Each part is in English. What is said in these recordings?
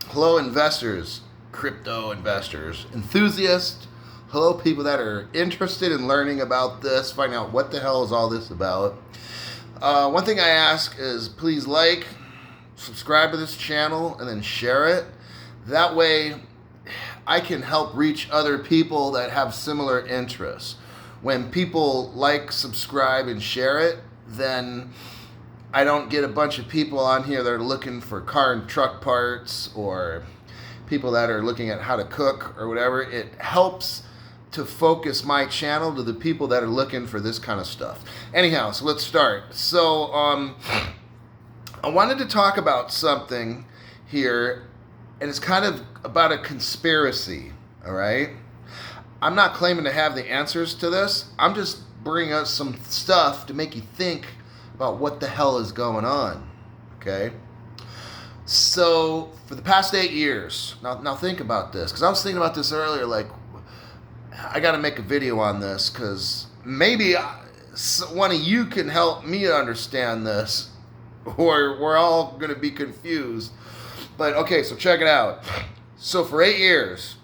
Hello, investors, crypto investors, enthusiasts. Hello, people that are interested in learning about this, finding out what the hell is all this about. One thing I ask is please like, subscribe to this channel, and then share it. That way, I can help reach other people that have similar interests. When people like, subscribe, and share it, then I don't get a bunch of people on here that are looking for car and truck parts or people that are looking at how to cook or whatever. It helps to focus my channel to the people that are looking for this kind of stuff. Anyhow, so let's start. So I wanted to talk about something here, and it's kind of about a conspiracy, all right? I'm not claiming to have the answers to this. I'm just bringing up some stuff to make you think about what the hell is going on, okay? So, for the past 8 years, now think about this, because I was thinking about this earlier, like, I got to make a video on this, because maybe one of you can help me understand this, or we're all going to be confused. But, okay, so check it out. So, for 8 years,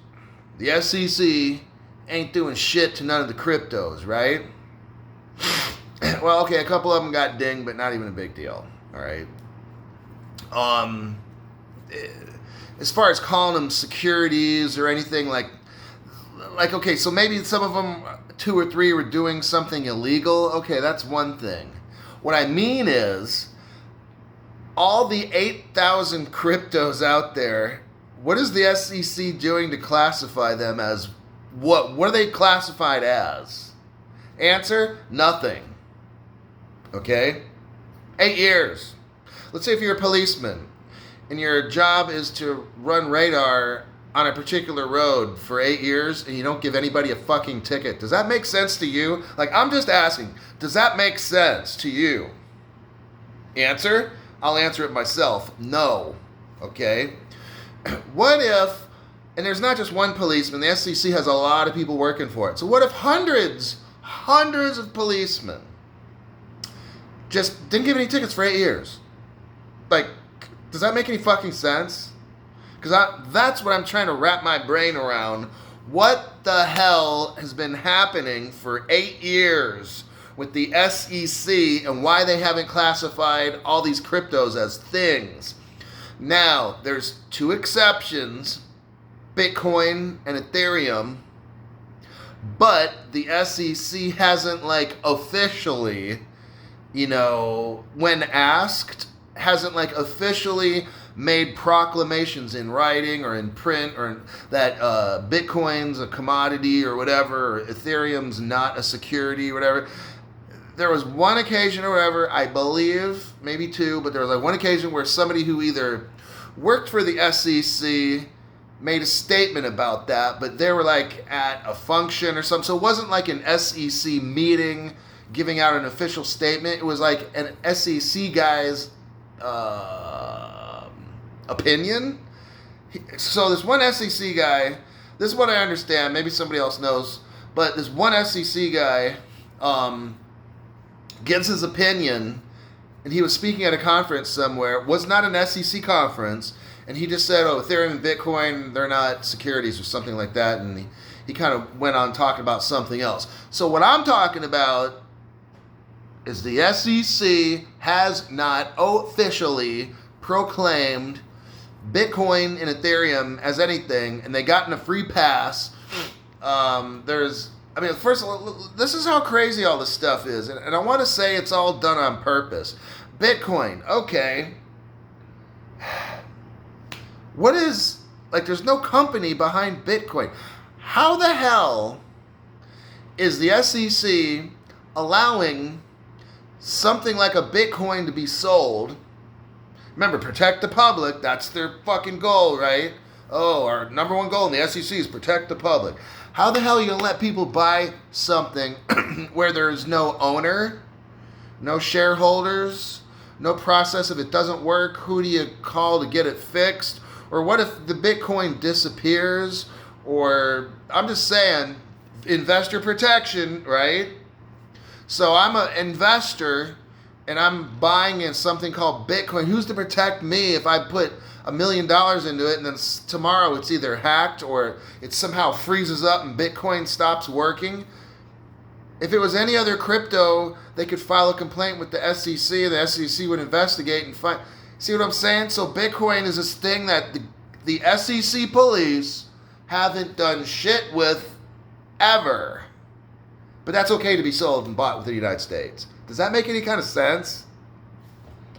the SEC ain't doing shit to none of the cryptos, right? Well, okay, a couple of them got dinged, but not even a big deal. All right. As far as calling them securities or anything like okay, so maybe some of them, 2 or 3, were doing something illegal. Okay, that's one thing. What I mean is, all the 8,000 cryptos out there, what is the SEC doing to classify them as? What are they classified as? Answer: nothing. Okay? 8 years. Let's say if you're a policeman and your job is to run radar on a particular road for 8 years and you don't give anybody a fucking ticket. Does that make sense to you? Like, I'm just asking, does that make sense to you? Answer? I'll answer it myself. No. Okay? What if, and there's not just one policeman, the SEC has a lot of people working for it. So what if hundreds of policemen just didn't give any tickets for 8 years? Like, does that make any fucking sense? Because that's what I'm trying to wrap my brain around. What the hell has been happening for 8 years with the SEC and why they haven't classified all these cryptos as things? Now, there's 2 exceptions, Bitcoin and Ethereum, but the SEC hasn't, like, officially, when asked, hasn't, like, officially made proclamations in writing or in print or that Bitcoin's a commodity or whatever, or Ethereum's not a security or whatever. There was one occasion or whatever, I believe, maybe 2, but there was like one occasion where somebody who either worked for the SEC made a statement about that, but they were like at a function or something. So it wasn't like an SEC meeting giving out an official statement. It was like an SEC guy's opinion. So this one SEC guy, this is what I understand, maybe somebody else knows, but this one SEC guy gives his opinion, and he was speaking at a conference somewhere. It was not an SEC conference, and he just said, Ethereum and Bitcoin, they're not securities or something like that, and he kind of went on talking about something else. So what I'm talking about is the SEC has not officially proclaimed Bitcoin and Ethereum as anything, and they gotten a free pass. First of all, this is how crazy all this stuff is, and I want to say it's all done on purpose. Bitcoin, okay. What is, like, there's no company behind Bitcoin. How the hell is the SEC allowing something like a Bitcoin to be sold? Remember, protect the public. That's their fucking goal, right? Our number one goal in the SEC is protect the public. How the hell are you going to let people buy something where there's no owner, no shareholders, no process? If it doesn't work, who do you call to get it fixed? Or what if the Bitcoin disappears? Or, I'm just saying, investor protection, right? So I'm an investor and I'm buying in something called Bitcoin. Who's to protect me if I put $1 million into it, and then tomorrow it's either hacked or it somehow freezes up and Bitcoin stops working. If it was any other crypto, they could file a complaint with the SEC, and the SEC would investigate and find. See what I'm saying? So Bitcoin is this thing that the SEC police haven't done shit with ever. But that's okay to be sold and bought within the United States. Does that make any kind of sense?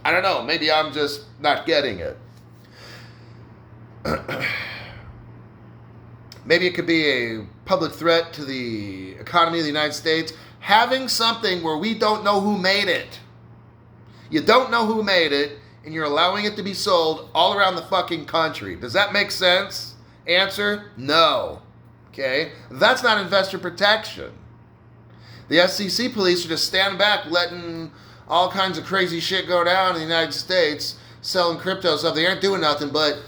I don't know. Maybe I'm just not getting it. Maybe it could be a public threat to the economy of the United States. Having something where we don't know who made it. You don't know who made it, and you're allowing it to be sold all around the fucking country. Does that make sense? Answer, no. Okay? That's not investor protection. The SEC police should just stand back letting all kinds of crazy shit go down in the United States, selling crypto stuff. They aren't doing nothing. But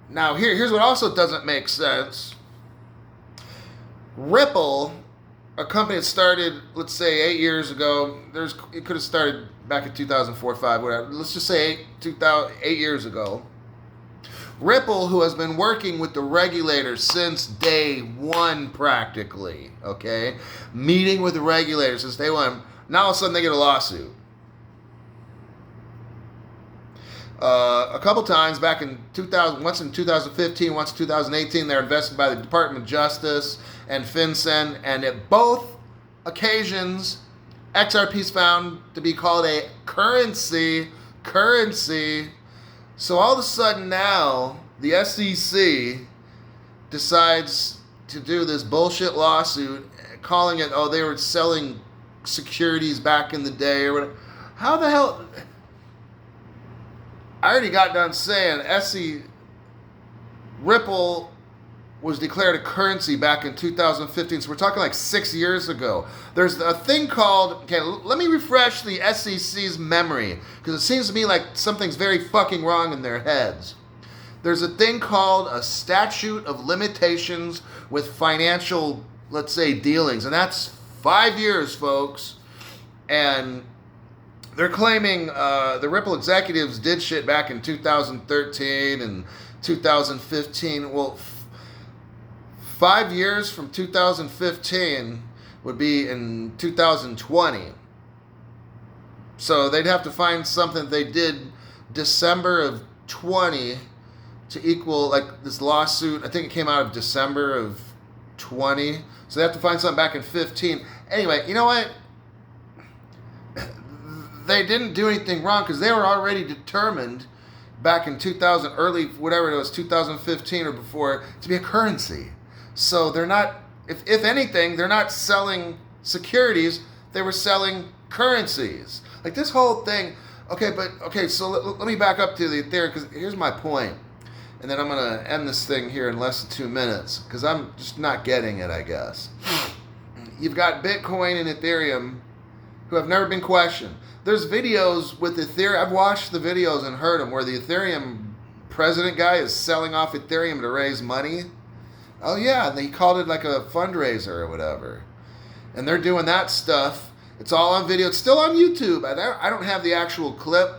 now here's what also doesn't make sense. Ripple, a company that started, let's say, 8 years ago. It could have started back in 2004, 5, whatever. Let's just say 8 years ago. Ripple, who has been working with the regulators since day one, practically, okay? Meeting with the regulators since day one. Now all of a sudden they get a lawsuit. A couple times back in 2000, once in 2015, once in 2018, they're invested by the Department of Justice and FinCEN, and at both occasions, XRP is found to be called a currency. So all of a sudden now, the SEC decides to do this bullshit lawsuit, calling it, oh, they were selling securities back in the day or whatever. How the hell? I already got done saying Ripple was declared a currency back in 2015. So we're talking like 6 years ago. There's a thing called, okay, let me refresh the SEC's memory, because it seems to me like something's very fucking wrong in their heads. There's a thing called a statute of limitations with financial, let's say, dealings. And that's 5 years, folks. And they're claiming the Ripple executives did shit back in 2013 and 2015. Well, 5 years from 2015 would be in 2020. So they'd have to find something they did December of 20 to equal, like this lawsuit. I think it came out of December of 20. So they have to find something back in 15. Anyway, you know what? They didn't do anything wrong because they were already determined back in 2000, early, whatever it was, 2015 or before, to be a currency. So they're not, if anything, they're not selling securities, they were selling currencies. Like this whole thing, so let me back up to the Ethereum, because here's my point. And then I'm going to end this thing here in less than 2 minutes, because I'm just not getting it, I guess. You've got Bitcoin and Ethereum who have never been questioned. There's videos with Ethereum. I've watched the videos and heard them where the Ethereum president guy is selling off Ethereum to raise money. Oh yeah, and he called it like a fundraiser or whatever. And they're doing that stuff. It's all on video. It's still on YouTube. I don't have the actual clip.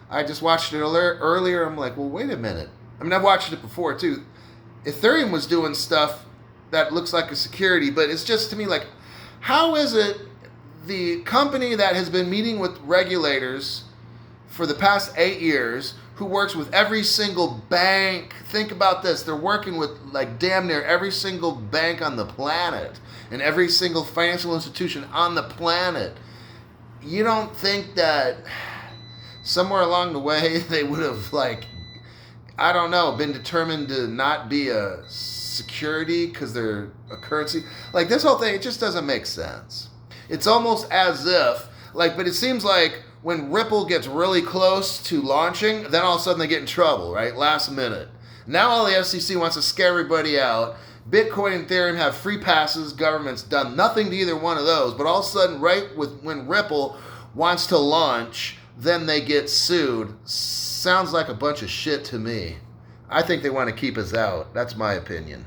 I just watched it earlier. I'm like, well, wait a minute. I mean, I've watched it before too. Ethereum was doing stuff that looks like a security, but it's just to me like, how is it the company that has been meeting with regulators for the past 8 years, who works with every single bank, think about this, they're working with like damn near every single bank on the planet and every single financial institution on the planet. You don't think that somewhere along the way they would have, like, I don't know, been determined to not be a security because they're a currency? Like this whole thing, it just doesn't make sense. It's almost as if, like, but it seems like when Ripple gets really close to launching, then all of a sudden they get in trouble, right? Last minute. Now all the SEC wants to scare everybody out. Bitcoin and Ethereum have free passes. Government's done nothing to either one of those. But all of a sudden, when Ripple wants to launch, then they get sued. Sounds like a bunch of shit to me. I think they want to keep us out. That's my opinion.